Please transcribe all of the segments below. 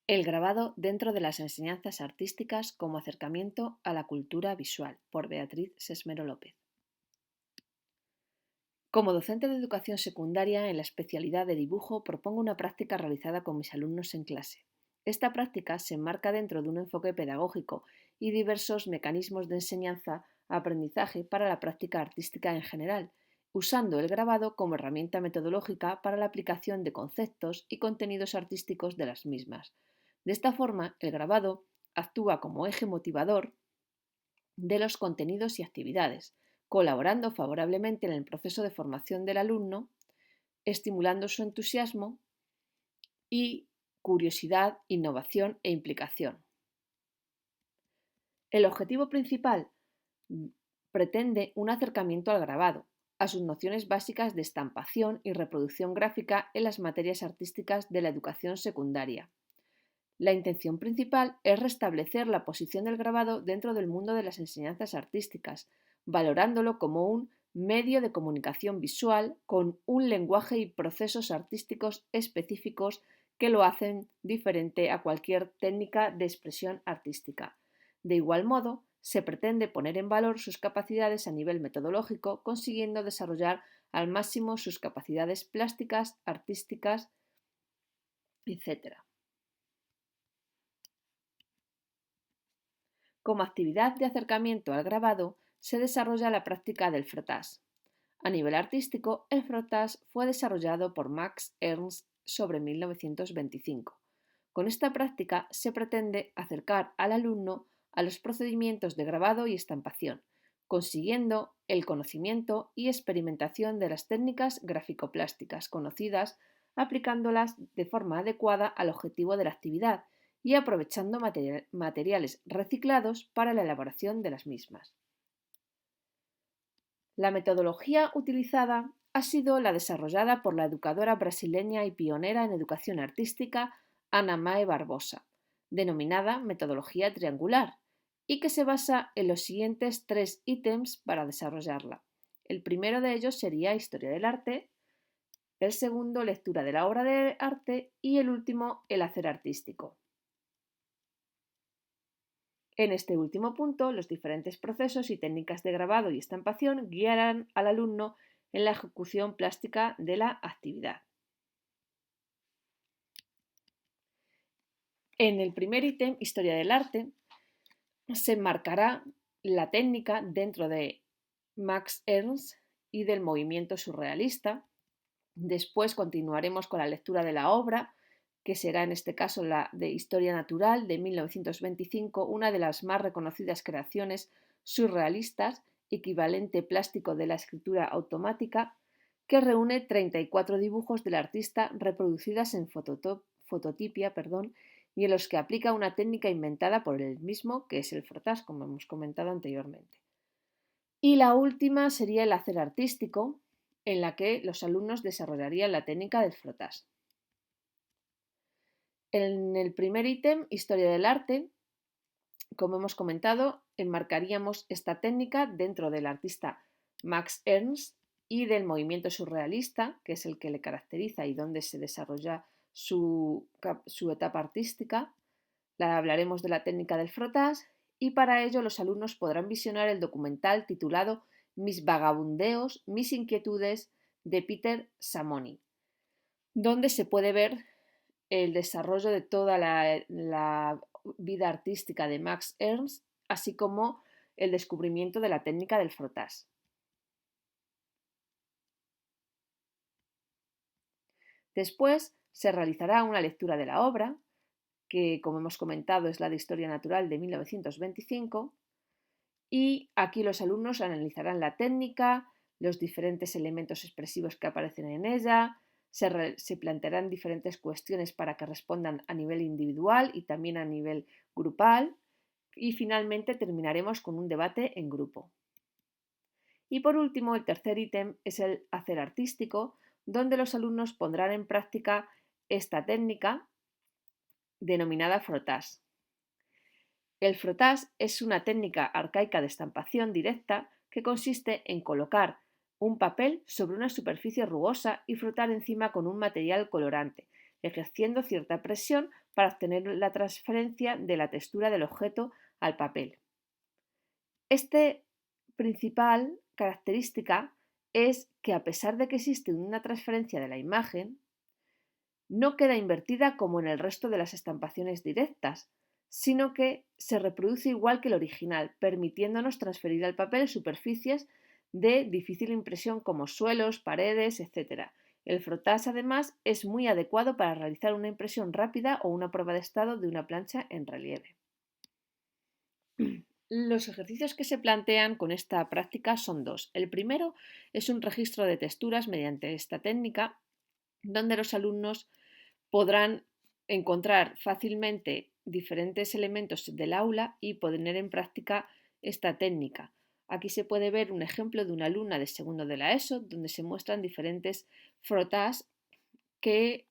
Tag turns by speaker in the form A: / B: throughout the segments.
A: El grabado dentro de las enseñanzas artísticas como acercamiento a la cultura visual, por Beatriz Sesmero López. Como docente de educación secundaria en la especialidad de dibujo, propongo una práctica realizada con mis alumnos en clase. Esta práctica se enmarca dentro de un enfoque pedagógico y diversos mecanismos de enseñanza-aprendizaje para la práctica artística en general, usando el grabado como herramienta metodológica para la aplicación de conceptos y contenidos artísticos de las mismas. De esta forma, el grabado actúa como eje motivador de los contenidos y actividades, colaborando favorablemente en el proceso de formación del alumno, estimulando su entusiasmo y curiosidad, innovación e implicación. El objetivo principal pretende un acercamiento al grabado, a sus nociones básicas de estampación y reproducción gráfica en las materias artísticas de la educación secundaria. La intención principal es restablecer la posición del grabado dentro del mundo de las enseñanzas artísticas, valorándolo como un medio de comunicación visual con un lenguaje y procesos artísticos específicos que lo hacen diferente a cualquier técnica de expresión artística. De igual modo, se pretende poner en valor sus capacidades a nivel metodológico, consiguiendo desarrollar al máximo sus capacidades plásticas, artísticas, etc. Como actividad de acercamiento al grabado, se desarrolla la práctica del frottage. A nivel artístico, el frottage fue desarrollado por Max Ernst sobre 1925. Con esta práctica se pretende acercar al alumno a los procedimientos de grabado y estampación, consiguiendo el conocimiento y experimentación de las técnicas graficoplásticas conocidas, aplicándolas de forma adecuada al objetivo de la actividad y aprovechando materiales reciclados para la elaboración de las mismas. La metodología utilizada ha sido la desarrollada por la educadora brasileña y pionera en educación artística Ana Mae Barbosa, denominada metodología triangular, y que se basa en los siguientes 3 ítems para desarrollarla. El primero de ellos sería historia del arte, el segundo lectura de la obra de arte y el último el hacer artístico. En este último punto, los diferentes procesos y técnicas de grabado y estampación guiarán al alumno en la ejecución plástica de la actividad. En el primer ítem, Historia del arte, se enmarcará la técnica dentro de Max Ernst y del movimiento surrealista. Después continuaremos con la lectura de la obra, que será en este caso la de Historia Natural de 1925, una de las más reconocidas creaciones surrealistas, equivalente plástico de la escritura automática, que reúne 34 dibujos del artista reproducidas en fototipia y en los que aplica una técnica inventada por él mismo, que es el frottage, como hemos comentado anteriormente. Y la última sería el hacer artístico, en la que los alumnos desarrollarían la técnica del frottage. En el primer ítem, Historia del arte, como hemos comentado, enmarcaríamos esta técnica dentro del artista Max Ernst y del movimiento surrealista, que es el que le caracteriza y donde se desarrolla su etapa artística. Hablaremos de la técnica del frottage y para ello los alumnos podrán visionar el documental titulado Mis vagabundeos, mis inquietudes de Peter Samoni, donde se puede ver el desarrollo de toda la vida artística de Max Ernst, así como el descubrimiento de la técnica del frottage. Después se realizará una lectura de la obra, que como hemos comentado es la de Historia Natural de 1925, y aquí los alumnos analizarán la técnica, los diferentes elementos expresivos que aparecen en ella, se plantearán diferentes cuestiones para que respondan a nivel individual y también a nivel grupal, y finalmente terminaremos con un debate en grupo. Y por último, el tercer ítem es el hacer artístico, donde los alumnos pondrán en práctica esta técnica denominada frottage. El frottage es una técnica arcaica de estampación directa que consiste en colocar un papel sobre una superficie rugosa y frotar encima con un material colorante, ejerciendo cierta presión para obtener la transferencia de la textura del objeto al papel. Esta principal característica es que a pesar de que existe una transferencia de la imagen, no queda invertida como en el resto de las estampaciones directas, sino que se reproduce igual que el original, permitiéndonos transferir al papel superficies de difícil impresión como suelos, paredes, etc. El frottage además es muy adecuado para realizar una impresión rápida o una prueba de estado de una plancha en relieve. Los ejercicios que se plantean con esta práctica son dos. El primero es un registro de texturas mediante esta técnica, donde los alumnos podrán encontrar fácilmente diferentes elementos del aula y poner en práctica esta técnica. Aquí se puede ver un ejemplo de una alumna de segundo de la ESO, donde se muestran diferentes frotages que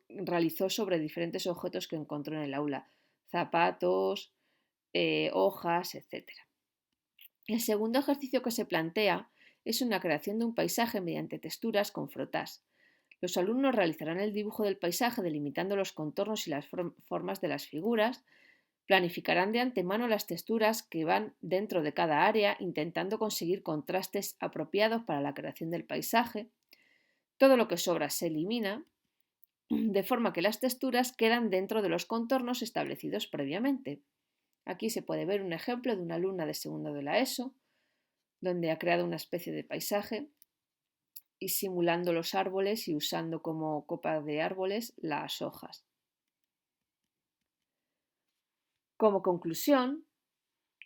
A: realizó sobre diferentes objetos que encontró en el aula, zapatos, hojas, etc. El segundo ejercicio que se plantea es una creación de un paisaje mediante texturas con frotages. Los alumnos realizarán el dibujo del paisaje delimitando los contornos y las formas de las figuras, planificarán de antemano las texturas que van dentro de cada área, intentando conseguir contrastes apropiados para la creación del paisaje. Todo lo que sobra se elimina, de forma que las texturas quedan dentro de los contornos establecidos previamente. Aquí se puede ver un ejemplo de una alumna de segundo de la ESO, donde ha creado una especie de paisaje y simulando los árboles y usando como copa de árboles las hojas. Como conclusión,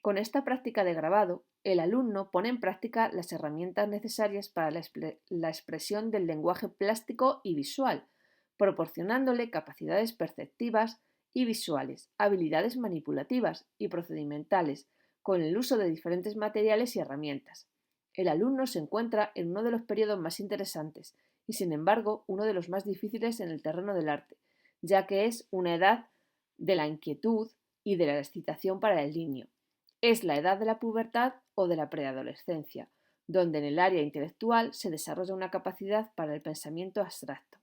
A: con esta práctica de grabado, el alumno pone en práctica las herramientas necesarias para la expresión del lenguaje plástico y visual, proporcionándole capacidades perceptivas y visuales, habilidades manipulativas y procedimentales, con el uso de diferentes materiales y herramientas. El alumno se encuentra en uno de los periodos más interesantes y, sin embargo, uno de los más difíciles en el terreno del arte, ya que es una edad de la inquietud y de la excitación para el niño. Es la edad de la pubertad o de la preadolescencia, donde en el área intelectual se desarrolla una capacidad para el pensamiento abstracto.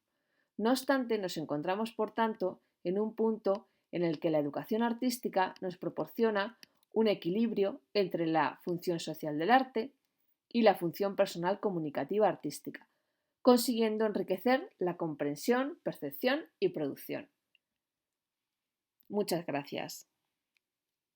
A: No obstante, nos encontramos, por tanto, en un punto en el que la educación artística nos proporciona un equilibrio entre la función social del arte y la función personal comunicativa artística, consiguiendo enriquecer la comprensión, percepción y producción. Muchas gracias.